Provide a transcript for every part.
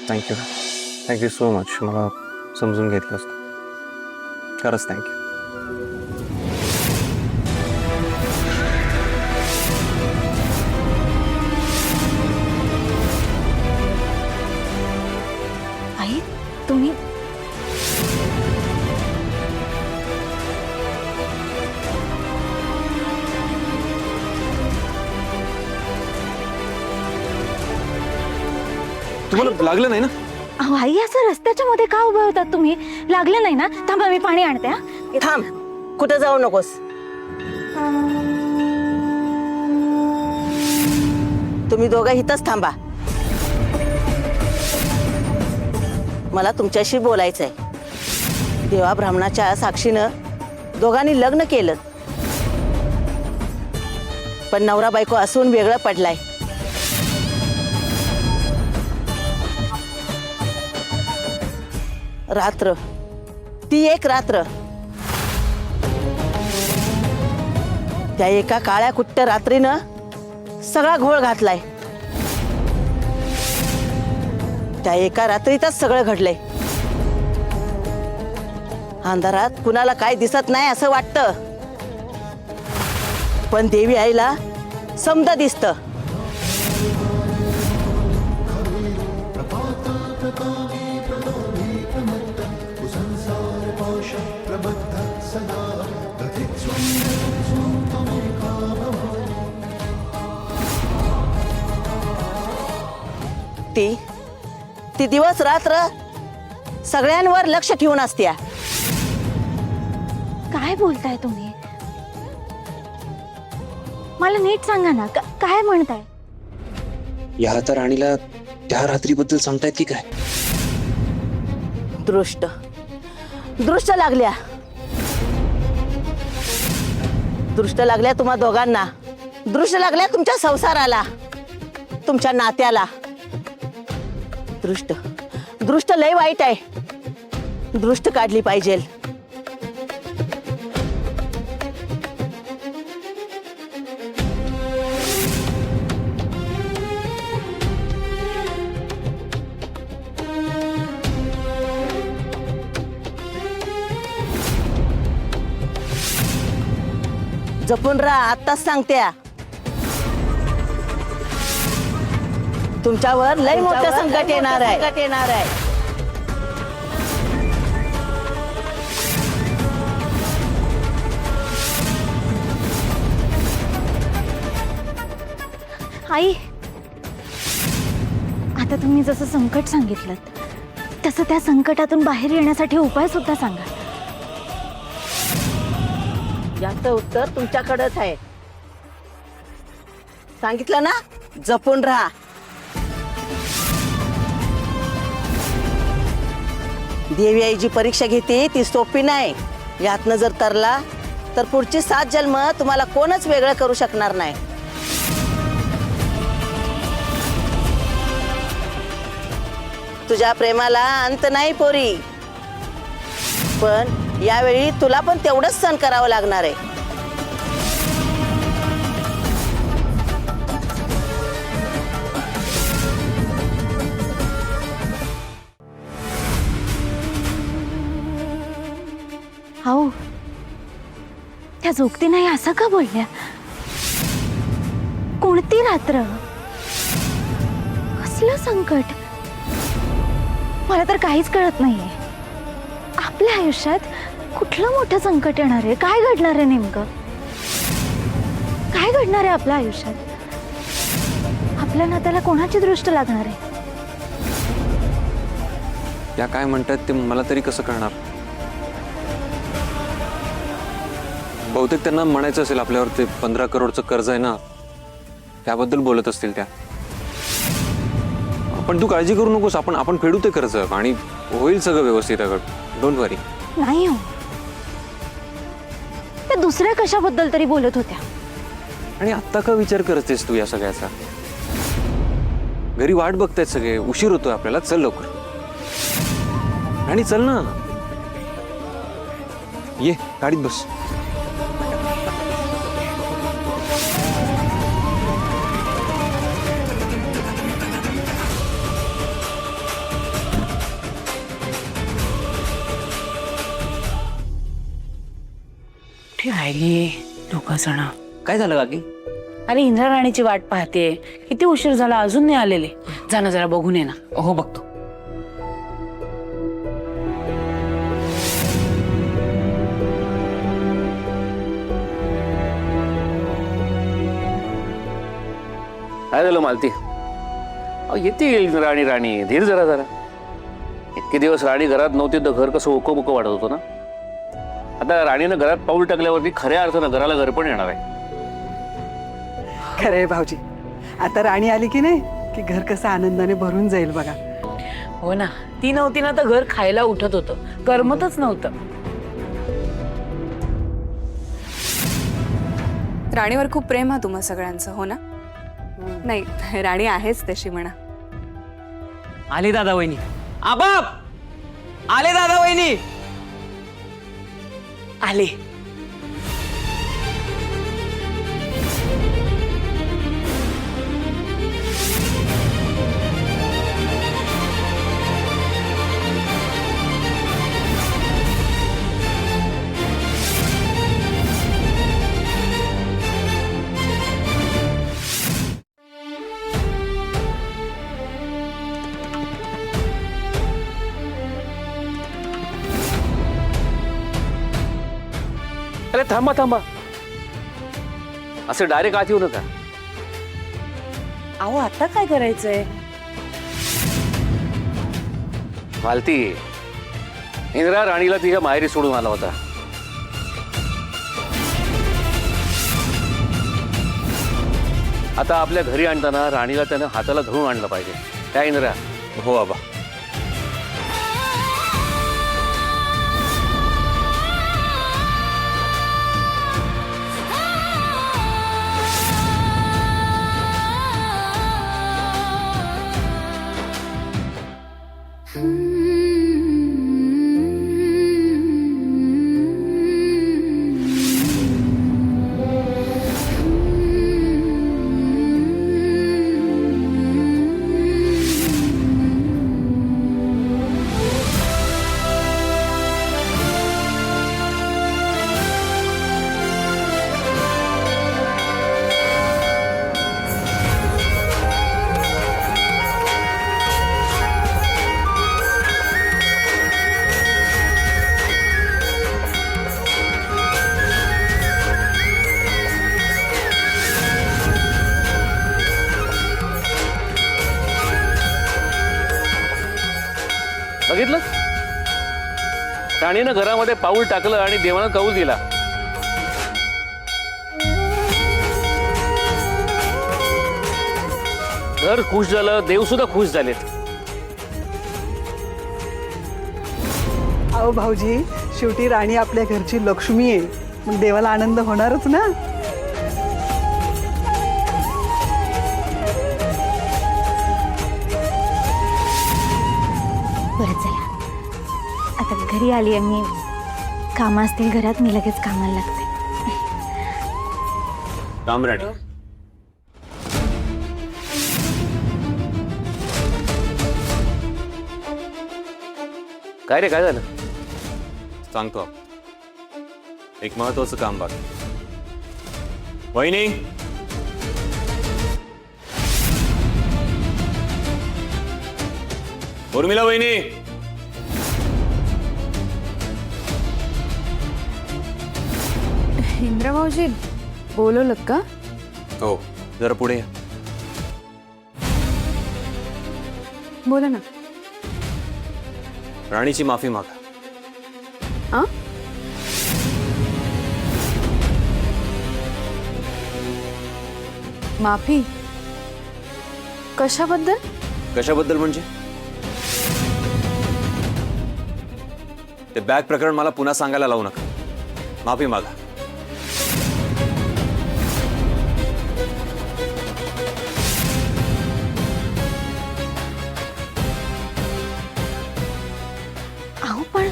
Thank you so much. मला समजून घेतलंस तू. खरंच थँक्यू. आई तुम्ही तुम्हाला लागलं नाही ना? अहो आई असं रस्त्याच्या मध्ये का उभे होतात तुम्ही? लागलं नाही ना? थांबा मी पाणी आणते. हा थांब, कुठं जाऊ नकोस. तुम्ही दोघं इथंच थांबा. मला तुमच्याशी बोलायचंय. देवा ब्राह्मणाच्या साक्षीनं दोघांनी लग्न केलं, पण नवरा बायको असून वेगळं पडलाय. रात्र, ती एक रात्र, त्या एका काळ्या कुट्ट रात्रीनं सगळा घोळ घातलाय. त्या एका रात्रीतच सगळं घडलंय. अंधारात कुणाला काय दिसत नाही असं वाटतं, पण देवी आईला समद दिसतं. ती दिवस रात्र सगळ्यांवर लक्ष ठेवून असत्या. काय बोलताय तुम्ही? मला नीट सांगा ना, काय म्हणताय? या आता राणीला त्या रात्रीबद्दल सांगतायत की काय? दृष्ट लागल्या. दृष्ट लागल्या तुम्हा दोघांना. दृष्ट लागल्या तुमच्या संसाराला, तुमच्या नात्याला. दृष्ट लय वाईट आहे. दृष्ट काढली पाहिजे. जपून राहा, आत्ताच सांगत्या. तुमच्यावर लय मोठं संकट येणार आहे. आई आता तुम्ही जसं संकट सांगितलं तसं त्या संकटातून बाहेर येण्यासाठी उपाय सुद्धा सांगा. याचं उत्तर तुमच्याकडेच आहे. सांगितलं ना, जपून राहा. देवी आई जी परीक्षा घेते ती सोपी नाही. यातनं जर तरला तर पुढची 7 जन्म तुम्हाला कोणच वेगळं करू शकणार नाही. तुझ्या प्रेमाला अंत नाही पोरी, पण यावेळी तुला पण तेवढंच सहन करावं लागणार आहे. हो त्या जोगती नाही असं का बोलल्या? कोणती रात्र, कसलं संकट? मला तर काहीच कळत नाहीये. आपल्या आयुष्यात कुठलं मोठं संकट येणार आहे? काय घडणार आहे नेमकं? काय घडणार आहे आपल्या आयुष्यात? आपल्या नात्याला कोणाची दृष्ट लागणार आहे? त्या काय म्हणतात ते मला तरी कसं कळणार? बहुतेक त्यांना म्हणायचं असेल आपल्यावर ते 15 करोडचं कर्ज आहे ना, त्याबद्दल बोलत असतील त्या. पण तू काळजी करू नकोस, आपण फेडू ते कर्ज आणि होईल सगळं व्यवस्थित. डोंट वरी. नाही हो, त्या दुसऱ्या कशाबद्दल तरी बोलत होत्या. आणि आत्ता का विचार करतेस तू या सगळ्याचा? घरी वाट बघतायत सगळे, उशीर होतोय आपल्याला. चल लवकर आणि चल ना, ये गाडीत बस. कशी राहिली दोघं जण. काय झालं काकी? अरे इंद्रा राणीची वाट पाहते, किती उशीर झाला अजून नाही आलेले. जाणं जरा बघून ये ना. हो बघतो. काय झालं मालती? येतील राणी राणी, धीर जरा जरा. इतके दिवस राणी घरात नव्हती तर घर कसं ओको बोको वाटत होतं ना. आता राणीनं घरात पाऊल टाकल्यावरती खऱ्या अर्थानं घराला घर पण येणार आहे. खरंय भाऊजी, आता राणी आली की नाही की घर कसं आनंदाने भरून जाईल बघा. हो ना, ती नव्हती ना तर घर खायला उठत होतं, करमतच नव्हतं. राणीवर खूप प्रेम हा तुम्हा सगळ्यांचं, हो ना? नाही, राणी आहेच तशी म्हणा. आले दादा वहिनी. आबाप आले दादा वहिनी. आले. अरे थांबा थांबा, असं डायरेक्ट आत येऊ नका. अहो आता काय करायचंय? मालती, इंद्रा राणीला तिच्या माहेरी सोडून आला होता. आता आपल्या घरी आणताना राणीला त्यानं हाताला धरून आणलं पाहिजे. त्या इंद्रा. हो बाबा. बघितलं, राणीनं घरामध्ये पाऊल टाकलं आणि देवानं कौल दिला. घर खुश झालं, देव सुद्धा खुश झालेत. अहो भाऊजी, शेवटी राणी आपल्या घरची लक्ष्मी आहे, मग देवाला आनंद होणारच ना. बरं चला, आता घरी आली आहे मी. कामं असतील घरात, मी लगेच कामाला लागते. काम राणी. काय रे, काय झालं? सांगतो. एक महत्वाचं काम बाकी. वहिनी, उर्मिला वहिनी. इंद्रा भाऊजी बोलवलं का? हो, जरा पुढे या. बोला ना. राणीची माफी मागा. आ? माफी कशाबद्दल? कशाबद्दल म्हणजे? ते बॅग प्रकरण मला पुन्हा सांगायला लावू नका. माफी मागा. अहो पण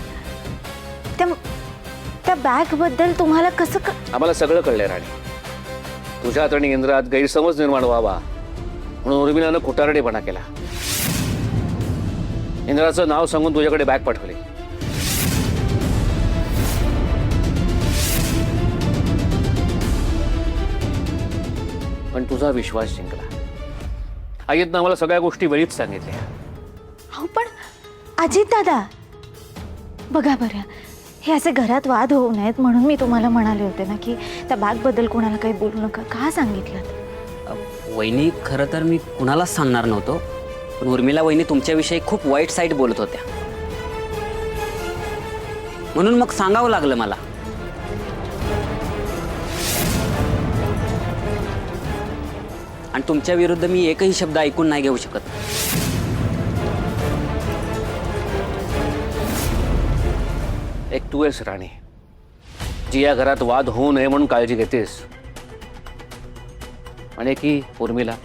त्या बॅग बद्दल तुम्हाला कसं आम्हाला सगळं कळलंय राणी. तुझ्यात आणि इंद्रात गैरसमज निर्माण व्हावा म्हणून उर्मिलानं खोटारडेपणा केला. इंद्राचं नाव सांगून तुझ्याकडे बॅग पाठवली. आणि तुझा विश्वास जिंकला. आईनं आम्हाला सगळ्या गोष्टी वेळीच सांगितल्या. अहो पण अजित दादा, बघा बरं, हे असे घरात वाद होऊ नयेत म्हणून मी तुम्हाला म्हणाले होते ना की त्या बॅगबद्दल कोणाला काही बोलू नका. का सांगितलं? वहिनी, खरं तर मी कुणालाच सांगणार नव्हतो, पण उर्मिला वहिनी तुमच्याविषयी खूप वाईट साईट बोलत होत्या, म्हणून मग सांगावं लागलं मला. आणि तुमच्या विरुद्ध मी एकही शब्द ऐकून नाही घेऊ शकत. एक तू आहेस राणी, जी या घरात वाद होऊ नये म्हणून काळजी घेतेस, आणि की उर्मिला,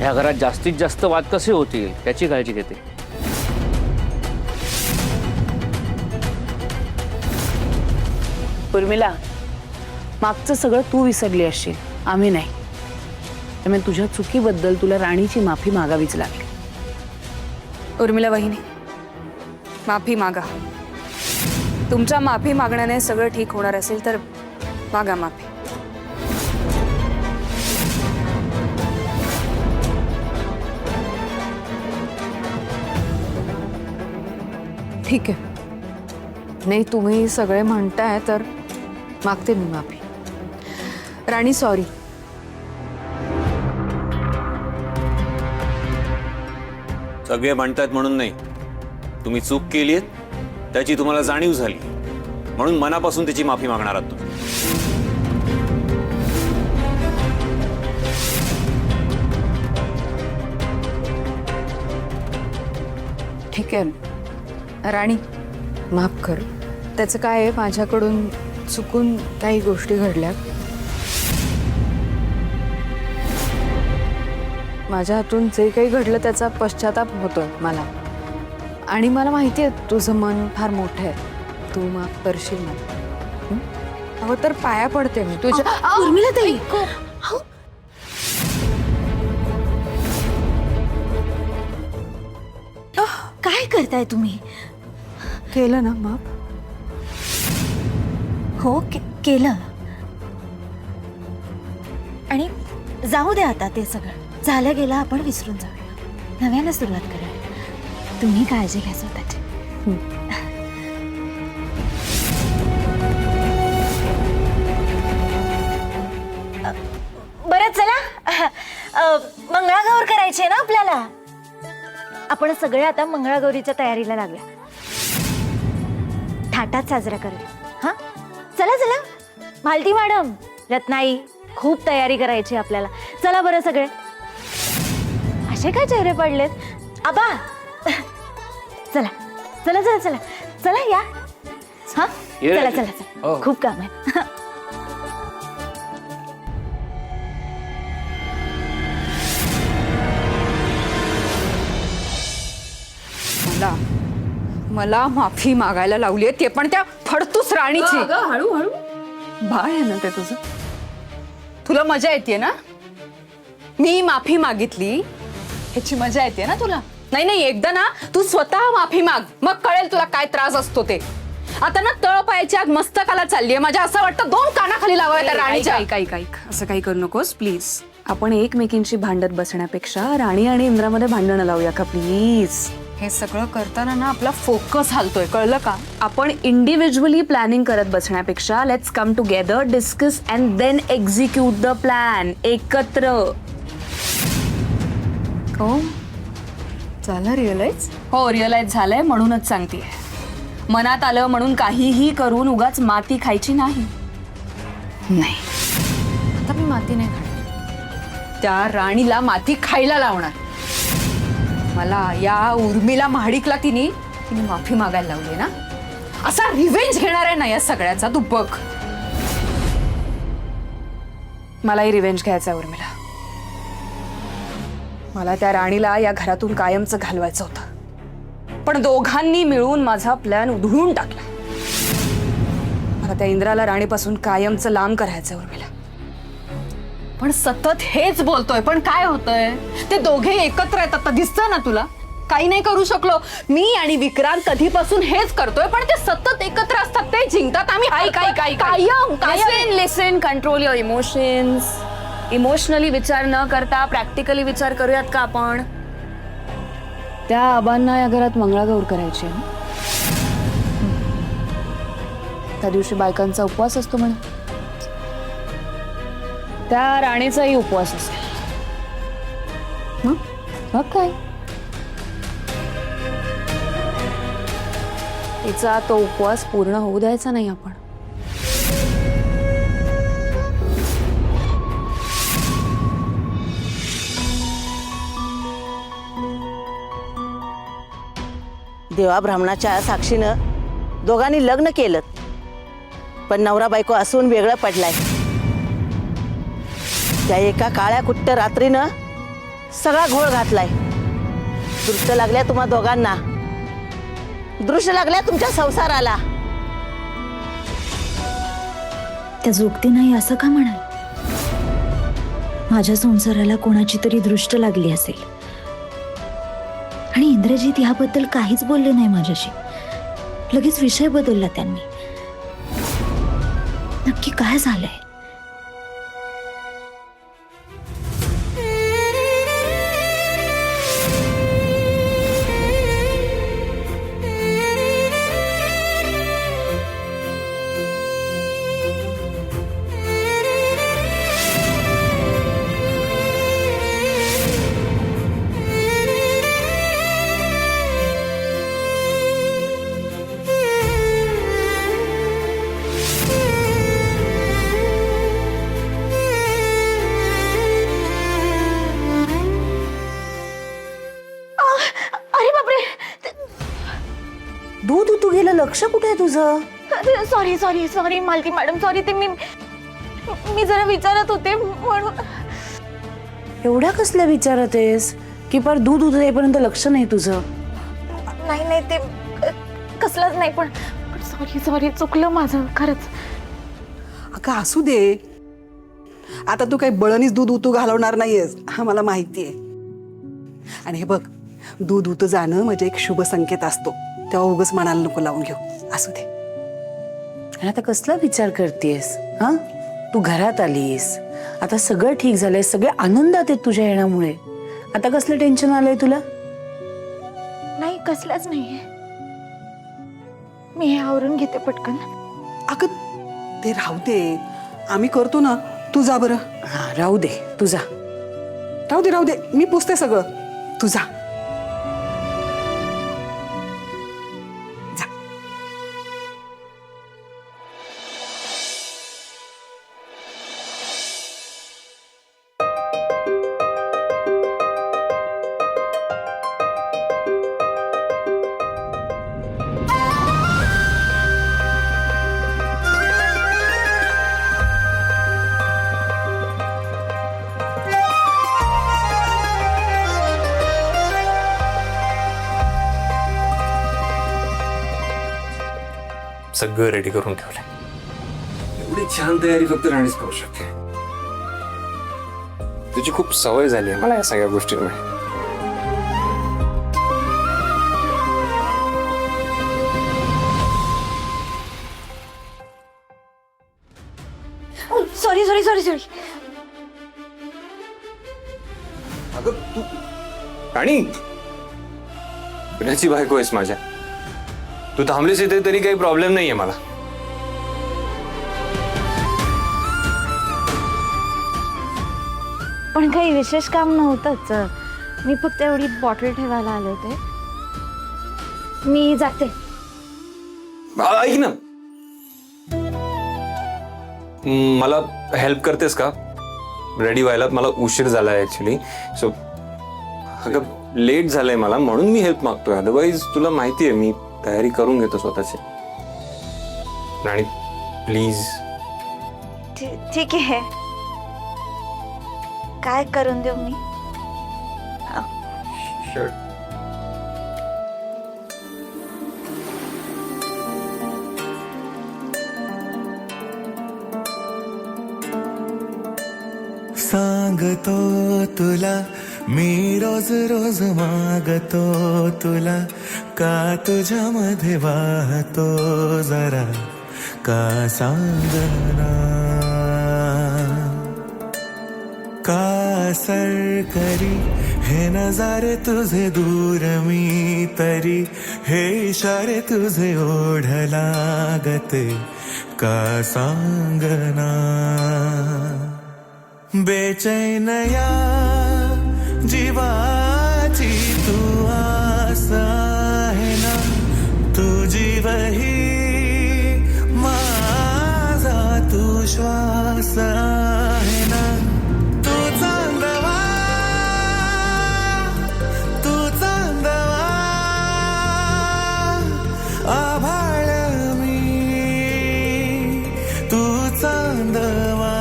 या घरात जास्तीत जास्त वाद कसे होतील त्याची काळजी घेते. उर्मिला, मागचं सगळं तू विसरली असशील, आम्ही नाही. त्यामुळे तुझ्या चुकीबद्दल तुला राणीची माफी मागावीच लागली. उर्मिला वहिनी, माफी मागा. तुमच्या माफी मागण्याने सगळं ठीक होणार असेल तर मागा माफी. ठीक आहे. नाही, तुम्ही सगळे म्हणताय तर मागते मी माफी. राणी, सॉरी. सगळे म्हणतात म्हणून नाही, तुम्ही चूक केली आहे त्याची तुम्हाला जाणीव झाली म्हणून मनापासून त्याची माफी मागणार आहात तुम्ही. ठीक आहे राणी, माफ कर. त्याचं काय आहे, माझ्याकडून चुकून काही गोष्टी घडल्या. माझ्या हातून जे काही घडलं त्याचा पश्चाताप होतोय मला, आणि मला माहिती आहे तुझं मन फार मोठं आहे, तू माफ करशील मला. अहो तर पाया पडते मी तुझ्या. उर्मिला ताई, काय करताय तुम्ही? केलं ना माफ? हो, केलं. आणि जाऊ दे आता, ते सगळं झालं गेलं, आपण विसरून जाऊया, नव्यानं सुरुवात करूया. तुम्ही काळजी घ्या स्वतःची. बरं चला, मंगळागौर करायची आहे ना आपल्याला. आपण सगळे आता मंगळागौरीच्या तयारीला लागूया, थाटात साजरा करूया. हा, चला चला. मालती मॅडम, रत्नाई, खूप तयारी करायची आपल्याला. चला बरं सगळे. असे काय चेहरे पडलेत? आबा, चला चला चला चला चला या. हा, चला चला चला, खूप काम आहे. मला माफी मागायला लावली, ते पण त्या फडतूस राणीची. हळूहळू, बाळ आहे ना ते तुझं. तुला मजा येते ना? मी माफी मागितली ह्याची मजा येते ना तुला? नाही नाही, एकदा ना तू स्वतः माफी माग, मग कळेल तुला काय त्रास असतो ते. आता ना तळपायाची आग मस्तकाला चाललीये माझ्या, असं वाटतं दोन कानाखाली लावाव्या त्या राणीच्या. ऐक, असं काही करू नकोस प्लीज. आपण एकमेकींशी भांडत बसण्यापेक्षा राणी आणि इंद्रामध्ये भांडणं लावूया का प्लीज. हे सगळं करताना ना आपला फोकस हलतोय, कळलं का? आपण इंडिव्हिज्युअली प्लॅनिंग करत बसण्यापेक्षा let's come together, discuss and then execute the plan. एकत्र. हो झालं रिअलाइज? हो, रिअलाइज झालंय, म्हणूनच सांगते. मनात आलं म्हणून काहीही करून उगाच माती खायची नाही. नाही, आता मी माती नाही खाणार. त्या राणीला माती खायला लावणार. मला या उर्मिला महाडिकला तिने माफी मागायला लावली ना, असा रिव्हेंज घेणार आहे ना या सगळ्याचा, तू बघ. मलाही रिव्हेंज घ्यायचा उर्मिला. मला त्या राणीला या घरातून कायमचं घालवायचं होतं, पण दोघांनी मिळून माझा प्लॅन उधळून टाकला. मला त्या इंद्राला राणीपासून कायमचं लांब करायचं उर्मिला. पण सतत हेच बोलतोय, पण काय होतंय? ते दोघे एकत्र आहेत आता, दिसतं ना तुला? काही नाही करू शकलो. मी आणि विक्रांत कधीपासून हेच करतोय, पण ते सतत एकत्र असतात, ते जिंकतात, आम्ही कायम कायम. लिसन, कंट्रोल युअर इमोशन्स. इमोशनली विचार न करता प्रॅक्टिकली विचार करूयात का आपण? त्या आबांना या घरात मंगळागौर करायची आहे ना? त्या दिवशी बायकांचा उपवास असतो म्हणे. त्या राणीचाही उपवास असेल. मग काय, तिचा तो उपवास पूर्ण होऊ द्यायचा नाही आपण. देवा ब्राह्मणाच्या साक्षीनं दोघांनी लग्न केलं, पण नवरा बायको असून वेगळं पडलाय. त्या एका काळ्या कुट्ट रात्रीनं सगळा घोळ घातलाय. दृष्ट लागल्या तुम्हा दोघांना, दृष्ट लागल्या तुमच्या संसाराला. त्या जोगती नाही असं का म्हणाल? माझ्या संसाराला कोणाची तरी दृष्ट लागली असेल, आणि इंद्रजीत याबद्दल काहीच बोलले नाही माझ्याशी. लगेच विषय बदलला त्यांनी. नक्की काय झालंय? अरे बापरे, दूध तू गेलं, लक्ष कुठे आहे तुझं? Sorry sorry sorry Malti madam, sorry. ते मी जरा विचारत होते म्हणून. एवढ्या कसल्या विचारत आहेस की पर दूध उतरेपर्यंत लक्ष नाही तुझं? नाही नाही, ते कसलंच नाही, पण सॉरी सॉरी, चुकलं माझं खरंच. अगं असू दे, आता तू काही बळणीच दूध उतू घालवणार नाहीयेस, हा मला माहिती आहे. आणि हे बघ, दूध उतू जाणं म्हणजे एक शुभ संकेत असतो, तेव्हा उगच मनाला नको लावून घेऊ. असू दे. आणि आता कसला विचार करतेस? हा, तू घरात आलीस, आता सगळं ठीक झालंय, सगळे आनंदात आहेत तुझ्या येण्यामुळे. आता कसलं टेन्शन आलंय तुला? नाही, कसलंच नाहीये. मी हे आवरून घेते पटकन. अगं ते राहू दे, आम्ही करतो ना, तू जा बरं. हा, राहू दे, तुझा. राहू दे, मी पुसते सगळं, तू जा. सगळं रेडी करून ठेवलंय. एवढी छान तयारी फक्त राणीच करू शकते. तुझी खूप सवय झाली आहे मला या सगळ्या गोष्टींमुळे. Sorry sorry sorry sorry. अगं तू राणी, पिण्याची बायको आहेस माझ्या, तू थांबलीस इथे तरी काही प्रॉब्लेम नाहीये मला. पण काही विशेष काम नव्हतंच, मी फक्त एवढी बॉटल ठेवायला आले होते. मी जाते. ऐक ना, मला हेल्प करतेस का रेडी व्हायला? मला उशीर झालाय ऍक्च्युली. सो अगं लेट झालंय मला, म्हणून मी हेल्प मागतोय. अदरवाईज तुला माहितीये मी तयारी करून घेतो स्वतःची. राणी प्लीज. ठीक आहे, काय करून देऊ मी? Sure. सांगतो तुला मी रोज रोज मागतो तुला का तुझ्यामध्ये वाहतो जरा का सांगना का सरकरी हे नजारे तुझे दूर मी तरी हे इशारे तुझे ओढ लागते का सांगना बेचैन या जीवाची तू आस आहे ना तुझी वही माझा तू श्वास आहे ना तू चांदवा आभाळ मी तू चांदवा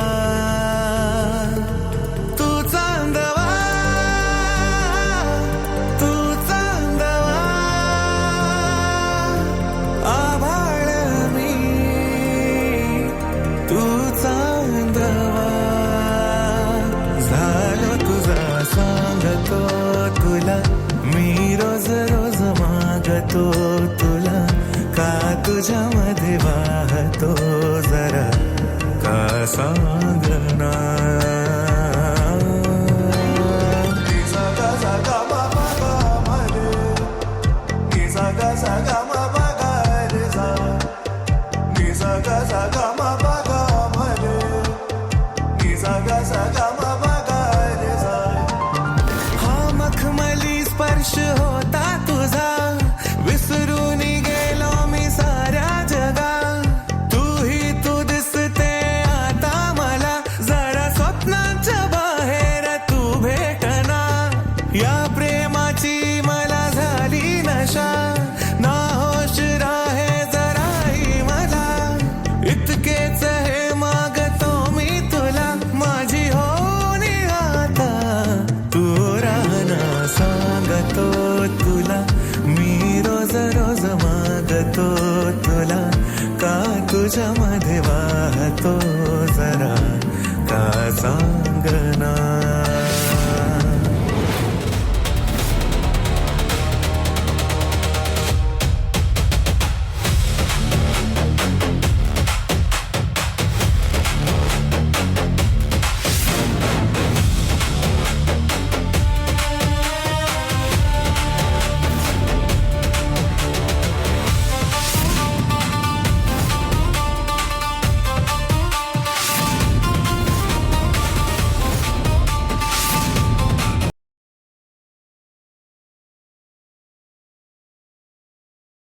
आभाळ मी तू चांदवा झालो तुझा सांगतो तुला मी रोज रोज मागतो तुला का तुझ्यामध्ये वाहतो जरा का सांगना हा मखमली स्पर्श होता तुझा विसरून गेलो मी साऱ्या जगा तूही तू दिसते आता मला जरा स्वप्नांच्या बाहेर तू भेटना या प्रेमाची मला झाली नशा नाहोश राहे जराही मला इतकेच हे मागतो मी तुला माझी होणी आता तू राहना सांगतो तुला मी रोज रोज मागतो तुला का तुझ्यामध्ये वाहतो जरा का सांगना